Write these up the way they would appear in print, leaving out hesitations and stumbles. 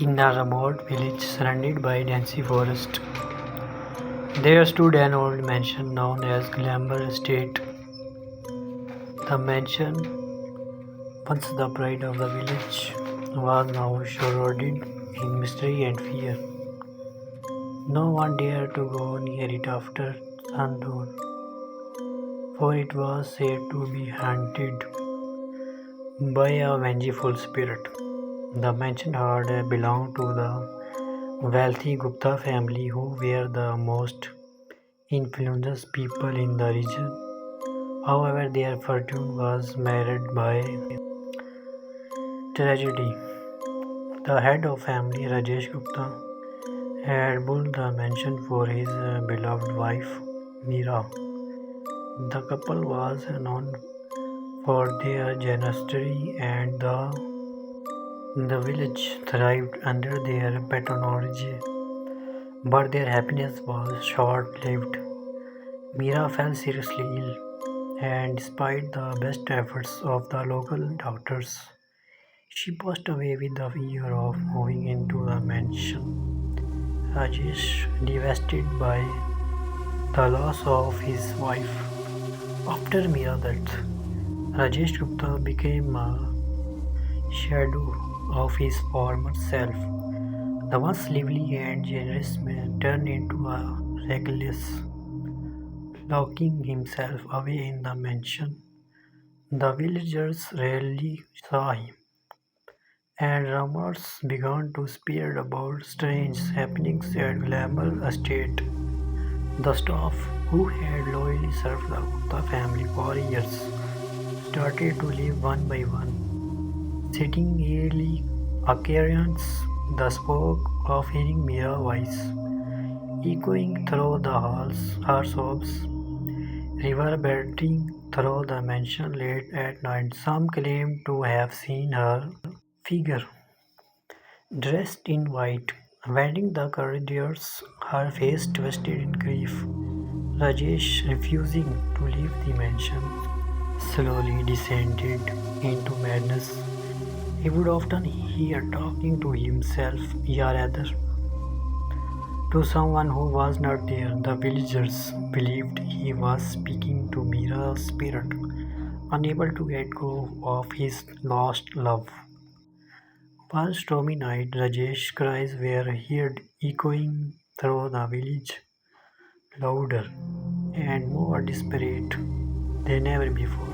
In a remote village surrounded by dense forest, there stood an old mansion known as Gulmohar Estate. The mansion, once the pride of the village, was now shrouded in mystery and fear. No one dared to go near it after sundown, for it was said to be haunted by a vengeful spirit. The mansion had belonged to the wealthy Gupta family who were the most influential people in the region. However, their fortune was marred by tragedy. The head of family, Rajesh Gupta, had built the mansion for his beloved wife, Meera. The couple was known for their generosity and the village thrived under their patronage. But their happiness was short-lived. Meera fell seriously ill, and despite the best efforts of the local doctors, she passed away with the fear of moving into the mansion. Rajesh, devastated by the loss of his wife. After Meera's death, Rajesh Gupta became a shadow of his former self. The once lively and generous man turned into a reckless, locking himself away in the mansion. The villagers rarely saw him, and rumors began to spread about strange happenings at Glamour Estate. The staff, who had loyally served the Gupta family for years, started to leave one by one, sitting eerily occurrence the spoke of hearing Mira's voice echoing through the halls, her sobs reverberating through the mansion late at night. Some claimed to have seen her figure dressed in white, wending the corridors, her face twisted in grief. Rajesh, refusing to leave the mansion, slowly descended into madness. He would often hear talking to himself, or rather, to someone who was not there. The villagers believed he was speaking to Mira's spirit, unable to let go of his lost love. One stormy night, Rajesh's cries were heard echoing through the village, louder and more desperate than ever before.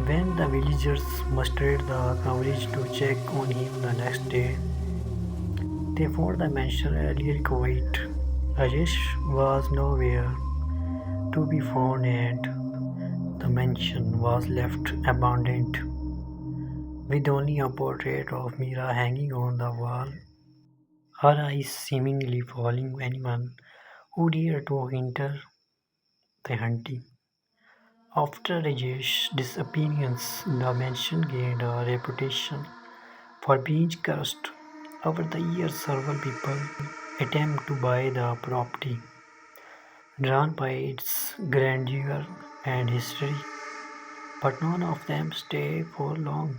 When the villagers mustered the courage to check on him the next day, they found the mansion earlier quiet. Rajesh was nowhere to be found, and the mansion was left abandoned, with only a portrait of Mira hanging on the wall, her eyes seemingly following anyone who dared to enter the hunting. After Rajesh's disappearance, the mansion gained a reputation for being cursed. Over the years, several people attempted to buy the property, drawn by its grandeur and history, but none of them stayed for long.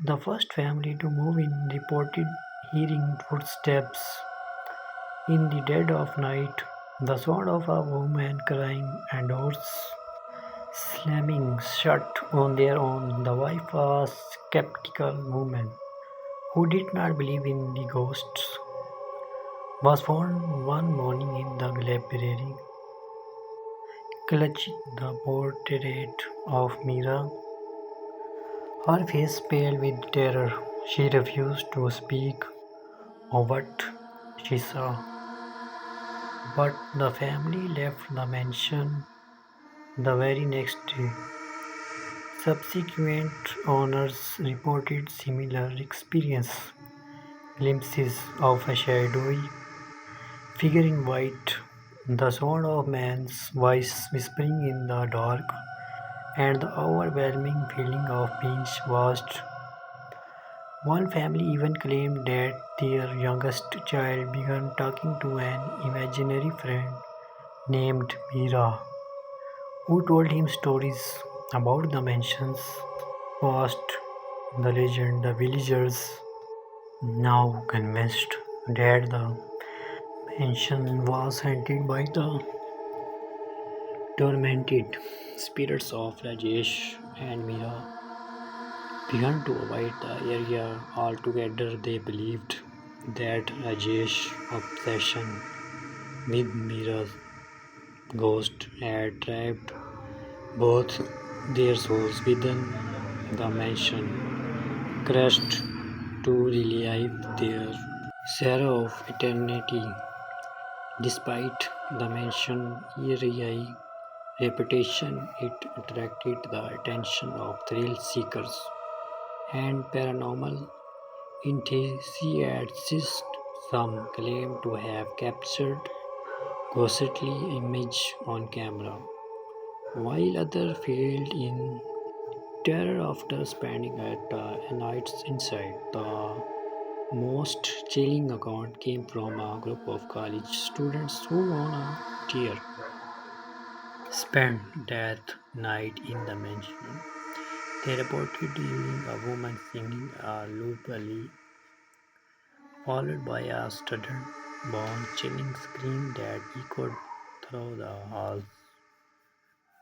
The first family to move in reported hearing footsteps in the dead of night, the sound of a woman crying, and doors slamming shut on their own. The wife was a skeptical woman who did not believe in the ghosts, was found one morning in the library, clutching the portrait of Mira, her face pale with terror. She refused to speak of what she saw, but the family left the mansion the very next day. Subsequent owners reported similar experience, glimpses of a shadowy figure in white, the sound of man's voice whispering in the dark, and the overwhelming feeling of being watched. One family even claimed that their youngest child began talking to an imaginary friend named Mira, who told him stories about the mansion's past, the legend, the villagers, Now convinced that the mansion was haunted by the tormented spirits of Rajesh and Mira, began to avoid the area altogether. They believed that Rajesh's obsession with Mira's ghost had trapped both their souls within the mansion, crushed to relive their sorrow of eternity. Despite the mansion's eerie reputation, it attracted the attention of thrill seekers and paranormal enthusiasts. Some claim to have captured ghostly images on camera, while others filled in terror after spending a night inside. The most chilling account came from a group of college students who, on a tear, spent that night in the mansion. They reported hearing a woman singing a lullaby, followed by a strident, bone-chilling scream that echoed through the halls.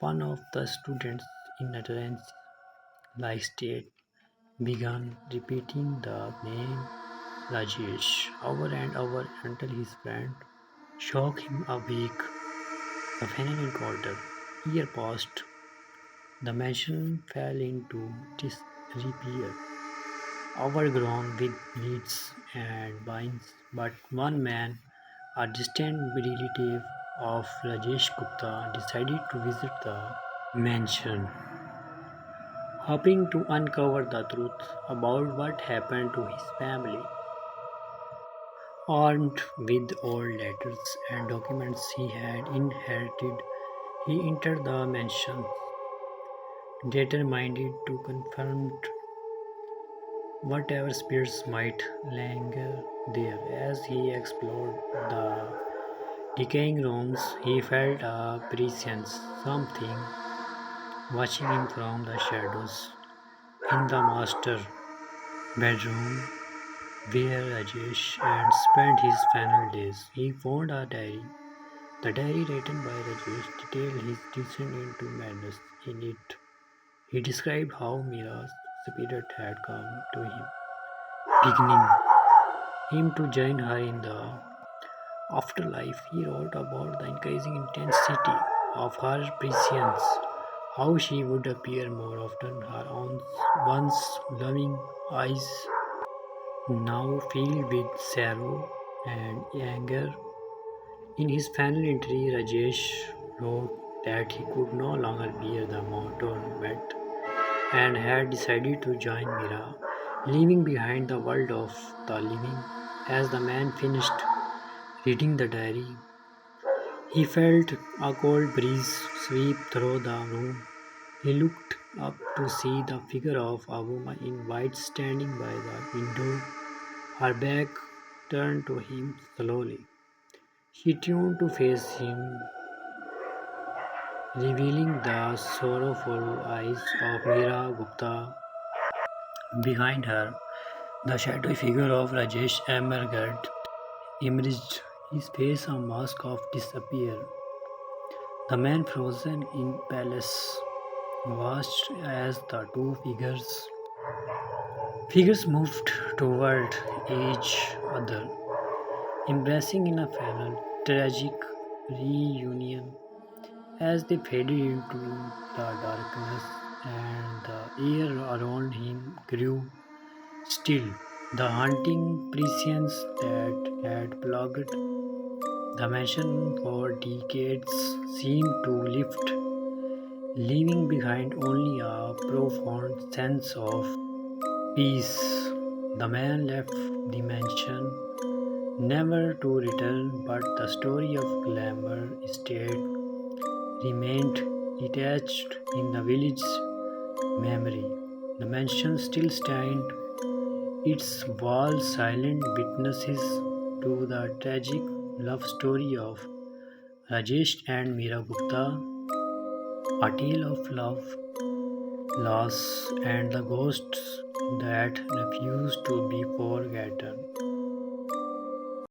One of the students, in a trance-like state, began repeating the name Rajesh over and over until his friend shook him awake. The final encounter. Year passed. The mansion fell into disrepair, overgrown with weeds and vines. But one man, a distant relative of Rajesh Gupta, decided to visit the mansion, hoping to uncover the truth about what happened to his family. Armed with old letters and documents he had inherited, he entered the mansion, determined to confront whatever spirits might linger there. As he explored the decaying rooms, he felt a presence, something watching him from the shadows. In the master bedroom, where Rajesh had spent his final days, he found a diary. The diary written by Rajesh detailed his descent into madness. In it, he described how Mira's spirit had come to him, begging him to join her in the afterlife. He wrote about the increasing intensity of her presence, how she would appear more often, her own once loving eyes now filled with sorrow and anger. In his final entry, Rajesh wrote that he could no longer bear the torment and had decided to join Mira, leaving behind the world of the living. As the man finished reading the diary, he felt a cold breeze sweep through the room. He looked up to see the figure of a woman in white standing by the window, her back turned to him slowly. She turned to face him, revealing the sorrowful eyes of Meera Gupta. Behind her, the shadowy figure of Rajesh emerged, his face a mask of despair. The man frozen in place watched as the two figures moved toward each other, embracing in a final tragic reunion. As they faded into the darkness and the air around him grew still, the haunting presence that had plagued the mansion for decades seemed to lift, leaving behind only a profound sense of peace. The man left the mansion, never to return, but the story of Glamour Estate remained detached in the village's memory. The mansion still stands, its walls silent witnesses to the tragic love story of Rajesh and Meera Gupta, a tale of love, loss, and the ghosts that refused to be forgotten.